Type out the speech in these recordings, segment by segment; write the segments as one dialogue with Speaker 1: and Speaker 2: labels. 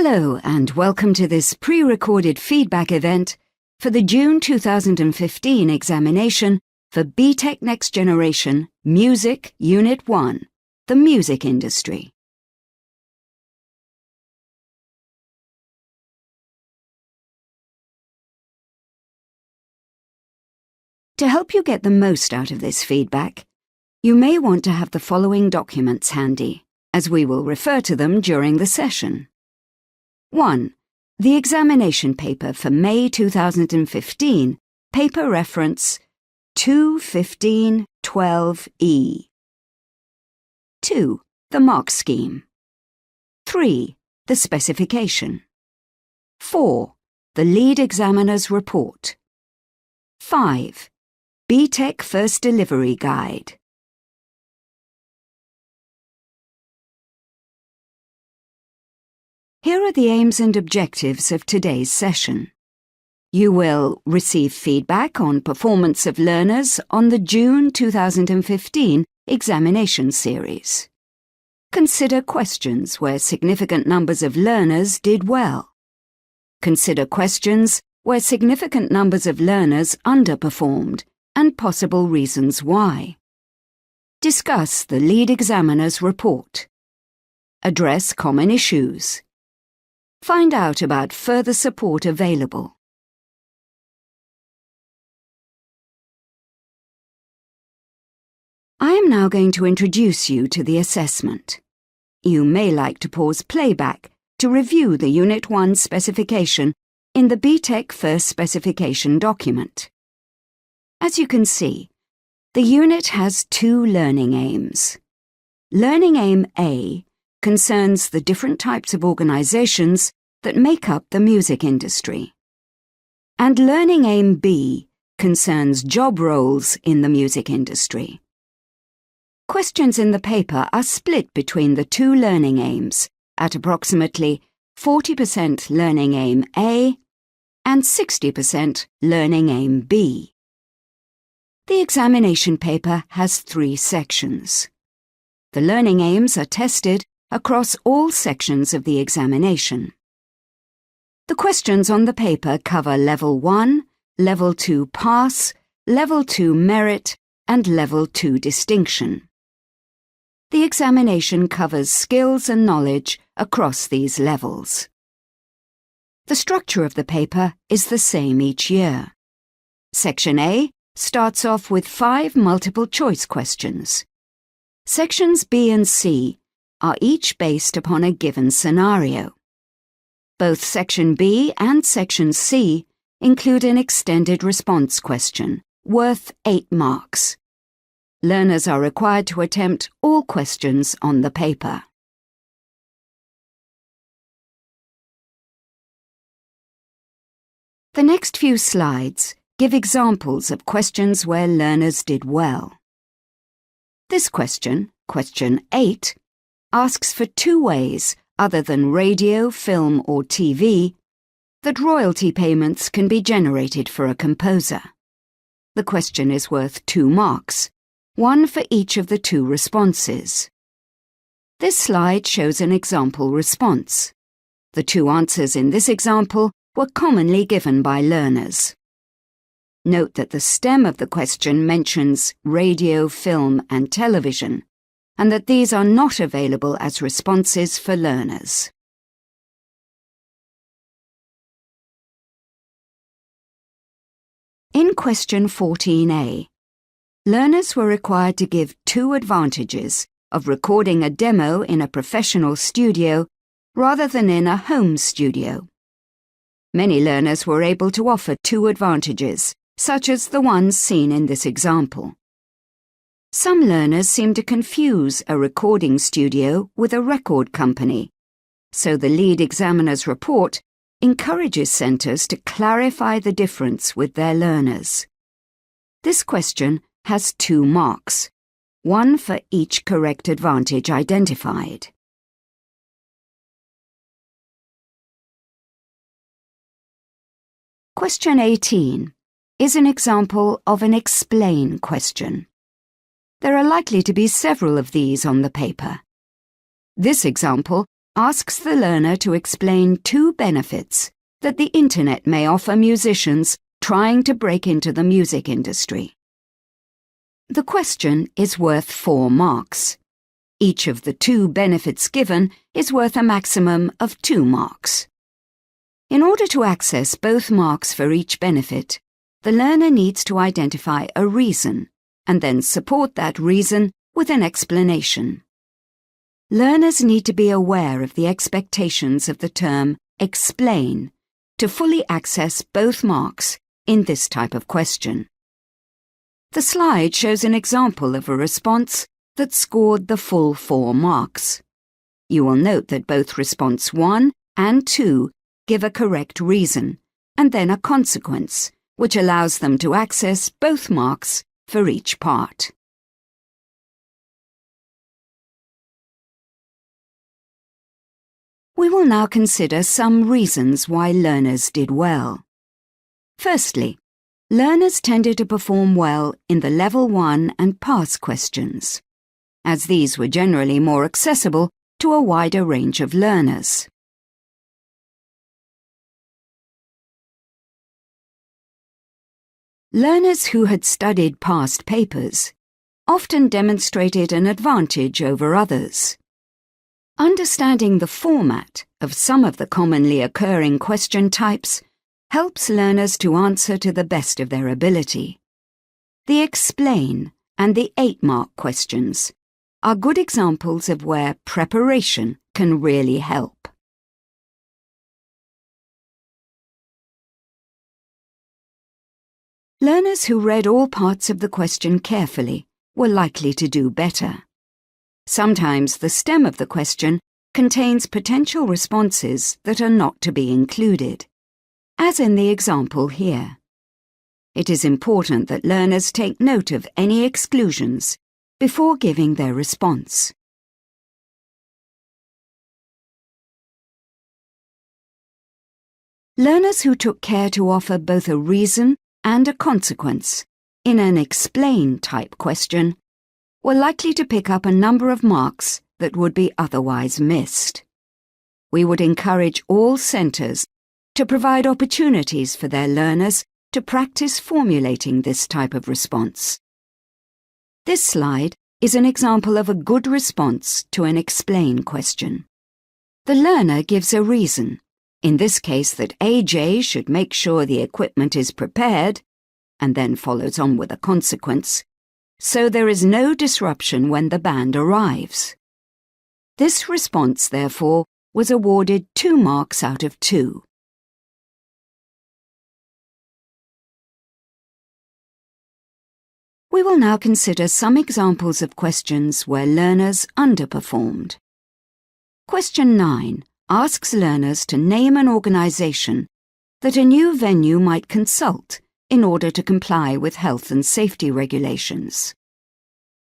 Speaker 1: Hello and welcome to this pre-recorded feedback event for the June 2015 examination for BTEC Next Generation Music Unit 1, the music industry. To help you get the most out of this feedback, you may want to have the following documents handy, as we will refer to them during the session. 1. The examination paper for May 2015, paper reference 21512E. 2. The mark scheme. 3. The specification. 4. The lead examiner's report. 5. BTEC First Delivery Guide. Here are the aims and objectives of today's session. You will receive feedback on performance of learners on the June 2015 examination series. Consider questions where significant numbers of learners did well. Consider questions where significant numbers of learners underperformed and possible reasons why. Discuss the lead examiner's report. Address common issues. Find out about further support available. I am now going to introduce you to the assessment. You may like to pause playback to review the Unit 1 specification in the BTEC First Specification document. As you can see, the unit has two learning aims. Learning Aim A concerns the different types of organizations that make up the music industry. And Learning Aim B concerns job roles in the music industry. Questions in the paper are split between the two learning aims at approximately 40% Learning Aim A and 60% Learning Aim B. The examination paper has 3 sections. The learning aims are tested across all sections of the examination. The questions on the paper cover Level 1, Level 2 Pass, Level 2 Merit, and Level 2 Distinction. The examination covers skills and knowledge across these levels. The structure of the paper is the same each year. Section A starts off with 5 multiple-choice questions. Sections B and C are each based upon a given scenario. Both Section B and Section C include an extended response question, worth 8 marks. Learners are required to attempt all questions on the paper. The next few slides give examples of questions where learners did well. This question, question 8, asks for 2 ways, other than radio, film or TV, that royalty payments can be generated for a composer. The question is worth 2 marks, 1 for each of the 2 responses. This slide shows an example response. The 2 answers in this example were commonly given by learners. Note that the stem of the question mentions radio, film and television, and that these are not available as responses for learners. In question 14A, learners were required to give 2 advantages of recording a demo in a professional studio rather than in a home studio. Many learners were able to offer 2 advantages, such as the ones seen in this example. Some learners seem to confuse a recording studio with a record company, so the lead examiner's report encourages centers to clarify the difference with their learners. This question has 2 marks, 1 for each correct advantage identified. Question 18 is an example of an explain question. There are likely to be several of these on the paper. This example asks the learner to explain 2 benefits that the Internet may offer musicians trying to break into the music industry. The question is worth 4 marks. Each of the 2 benefits given is worth a maximum of 2 marks. In order to access both marks for each benefit, the learner needs to identify a reason and then support that reason with an explanation. Learners need to be aware of the expectations of the term explain to fully access both marks in this type of question. The slide shows an example of a response that scored the full 4 marks. You will note that both response 1 and 2 give a correct reason and then a consequence, which allows them to access both marks for each part. We will now consider some reasons why learners did well. Firstly, learners tended to perform well in the Level 1 and Pass questions, as these were generally more accessible to a wider range of learners. Learners who had studied past papers often demonstrated an advantage over others. Understanding the format of some of the commonly occurring question types helps learners to answer to the best of their ability. The explain and the 8-mark questions are good examples of where preparation can really help. Learners who read all parts of the question carefully were likely to do better. Sometimes the stem of the question contains potential responses that are not to be included, as in the example here. It is important that learners take note of any exclusions before giving their response. Learners who took care to offer both a reason and a consequence in an explain type question were likely to pick up a number of marks that would be otherwise missed. We would encourage all centres to provide opportunities for their learners to practice formulating this type of response. This slide is an example of a good response to an explain question. The learner gives a reason, in this case that AJ should make sure the equipment is prepared, and then follows on with a consequence, so there is no disruption when the band arrives. This response, therefore, was awarded 2 marks out of 2. We will now consider some examples of questions where learners underperformed. Question 9 asks learners to name an organisation that a new venue might consult in order to comply with health and safety regulations.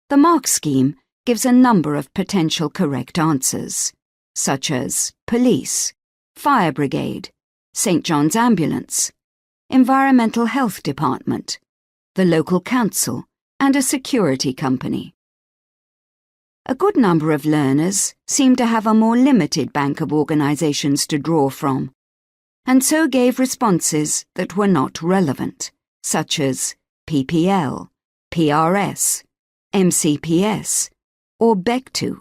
Speaker 1: The mark scheme gives a number of potential correct answers, such as police, fire brigade, St. John's Ambulance, environmental health department, the local council, and a security company. A good number of learners seem to have a more limited bank of organisations to draw from, and so gave responses that were not relevant, such as PPL, PRS, MCPS, or BEC2.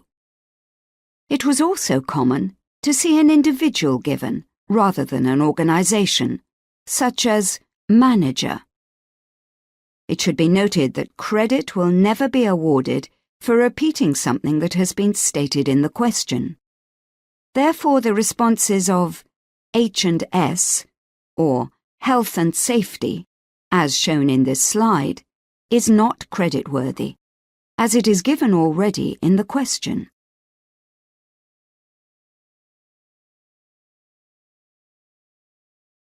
Speaker 1: It was also common to see an individual given rather than an organisation, such as manager. It should be noted that credit will never be awarded for repeating something that has been stated in the question. Therefore, the responses of H&S, or health and safety, as shown in this slide, is not creditworthy, as it is given already in the question.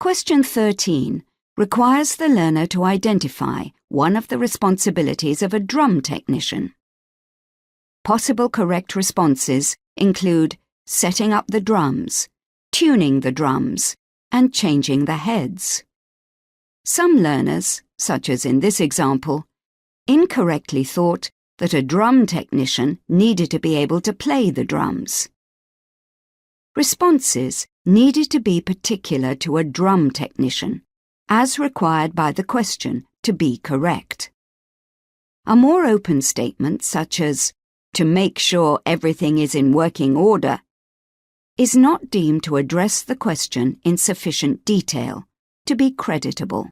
Speaker 1: Question 13 requires the learner to identify one of the responsibilities of a drum technician. Possible correct responses include setting up the drums, tuning the drums, and changing the heads. Some learners, such as in this example, incorrectly thought that a drum technician needed to be able to play the drums. Responses needed to be particular to a drum technician, as required by the question, to be correct. A more open statement, such as, "to make sure everything is in working order," is not deemed to address the question in sufficient detail to be creditable.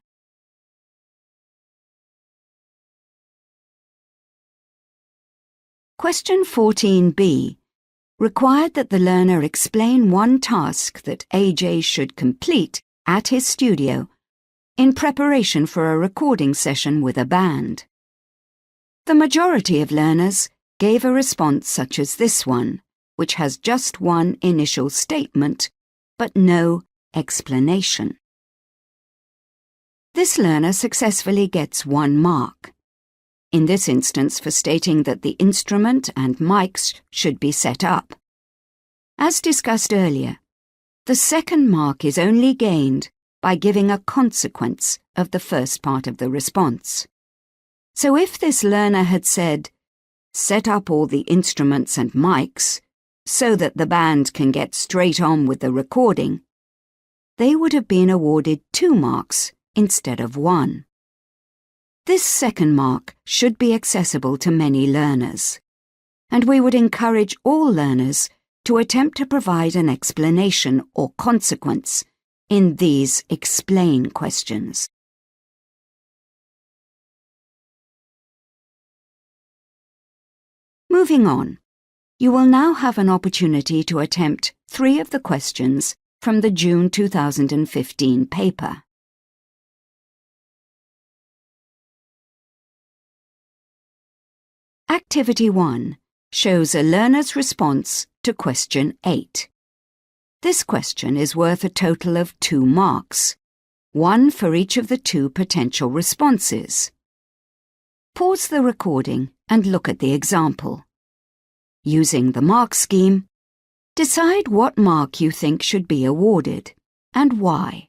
Speaker 1: Question 14b required that the learner explain one task that AJ should complete at his studio in preparation for a recording session with a band. The majority of learners gave a response such as this one, which has just one initial statement, but no explanation. This learner successfully gets 1 mark, in this instance for stating that the instrument and mics should be set up. As discussed earlier, the second mark is only gained by giving a consequence of the first part of the response. So if this learner had said, "set up all the instruments and mics so that the band can get straight on with the recording," they would have been awarded 2 marks instead of 1. This second mark should be accessible to many learners, and we would encourage all learners to attempt to provide an explanation or consequence in these explain questions. Moving on, you will now have an opportunity to attempt 3 of the questions from the June 2015 paper. Activity 1 shows a learner's response to question 8. This question is worth a total of 2 marks, 1 for each of the 2 potential responses. Pause the recording and look at the example. Using the mark scheme, decide what mark you think should be awarded and why.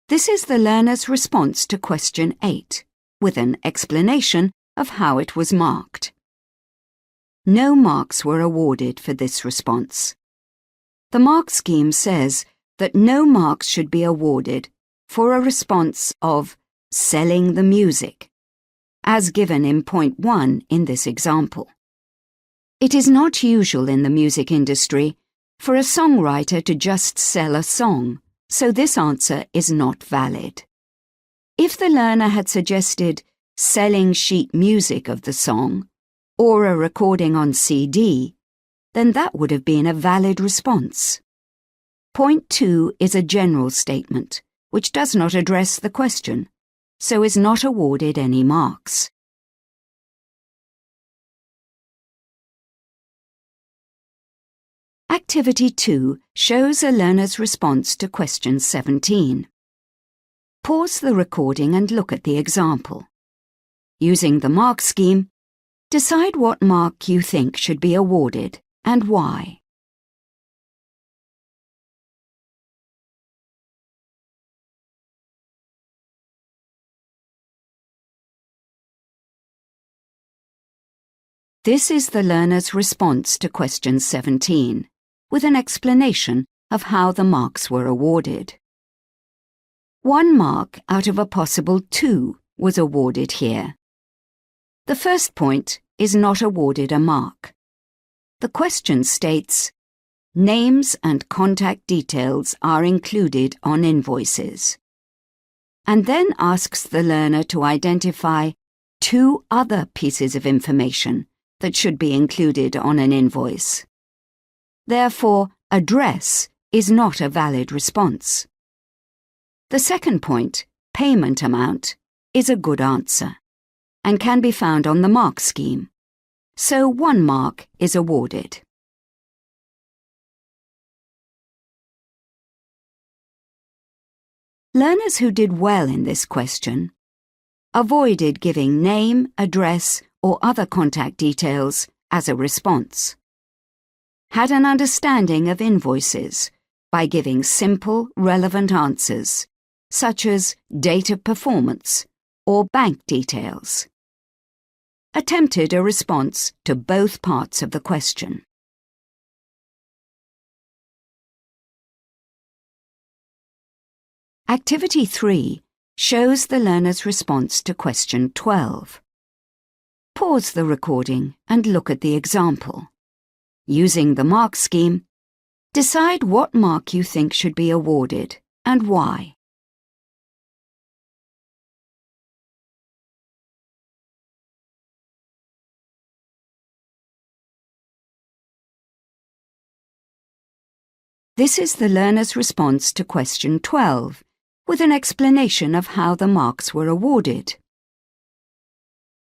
Speaker 1: This is the learner's response to question 8, with an explanation of how it was marked. No marks were awarded for this response. The mark scheme says that no marks should be awarded for a response of selling the music, as given in point 1 in this example. It is not usual in the music industry for a songwriter to just sell a song, so this answer is not valid. If the learner had suggested selling sheet music of the song, or a recording on CD, then that would have been a valid response. Point 2 is a general statement, which does not address the question, so is not awarded any marks. Activity 2 shows a learner's response to question 17. Pause the recording and look at the example. Using the mark scheme, decide what mark you think should be awarded and why. This is the learner's response to question 17, with an explanation of how the marks were awarded. 1 mark out of a possible 2 was awarded here. The first point is not awarded a mark. The question states, "Names and contact details are included on invoices," and then asks the learner to identify 2 other pieces of information that should be included on an invoice. Therefore, address is not a valid response. The second point, payment amount, is a good answer and can be found on the mark scheme, so 1 mark is awarded. Learners who did well in this question avoided giving name, address, or other contact details as a response. Had an understanding of invoices by giving simple, relevant answers such as date of performance or bank details. Attempted a response to both parts of the question. Activity 3 shows the learner's response to question 12. Pause the recording and look at the example. Using the mark scheme, decide what mark you think should be awarded and why. This is the learner's response to question 12, with an explanation of how the marks were awarded.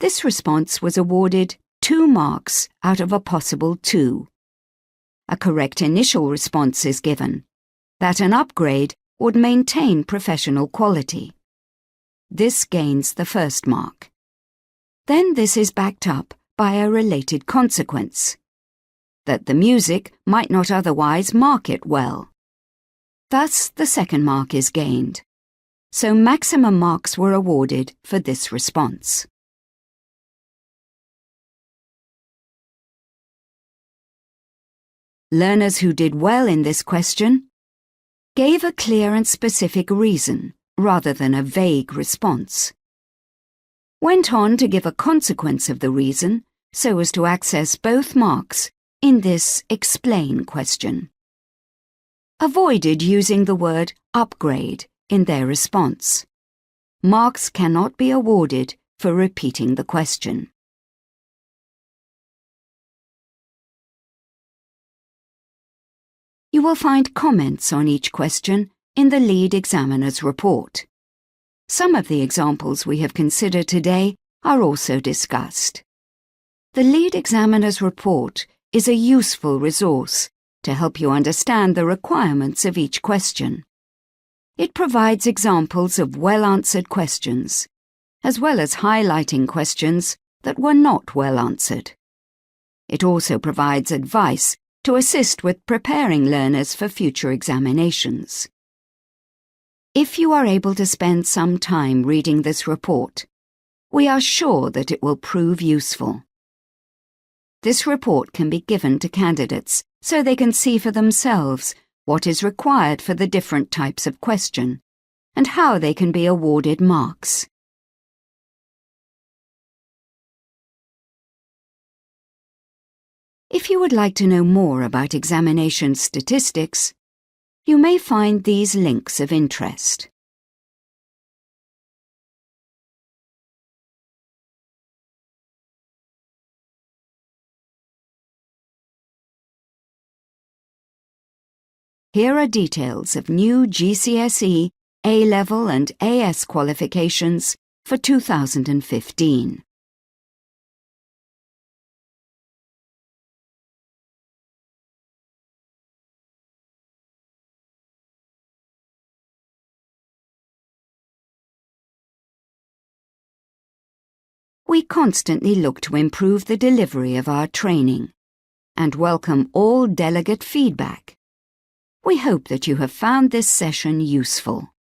Speaker 1: This response was awarded 2 marks out of a possible 2. A correct initial response is given, that an upgrade would maintain professional quality. This gains the first mark. Then this is backed up by a related consequence, that the music might not otherwise market well. Thus, the second mark is gained. So maximum marks were awarded for this response. Learners who did well in this question gave a clear and specific reason rather than a vague response. Went on to give a consequence of the reason so as to access both marks in this explain question. Avoided using the word upgrade in their response. Marks cannot be awarded for repeating the question. You will find comments on each question in the lead examiner's report. Some of the examples we have considered today are also discussed. The lead examiner's report is a useful resource to help you understand the requirements of each question. It provides examples of well-answered questions, as well as highlighting questions that were not well answered. It also provides advice to assist with preparing learners for future examinations. If you are able to spend some time reading this report, we are sure that it will prove useful. This report can be given to candidates so they can see for themselves what is required for the different types of question and how they can be awarded marks. If you would like to know more about examination statistics, you may find these links of interest. Here are details of new GCSE, A-Level and AS qualifications for 2015. We constantly look to improve the delivery of our training and welcome all delegate feedback. We hope that you have found this session useful.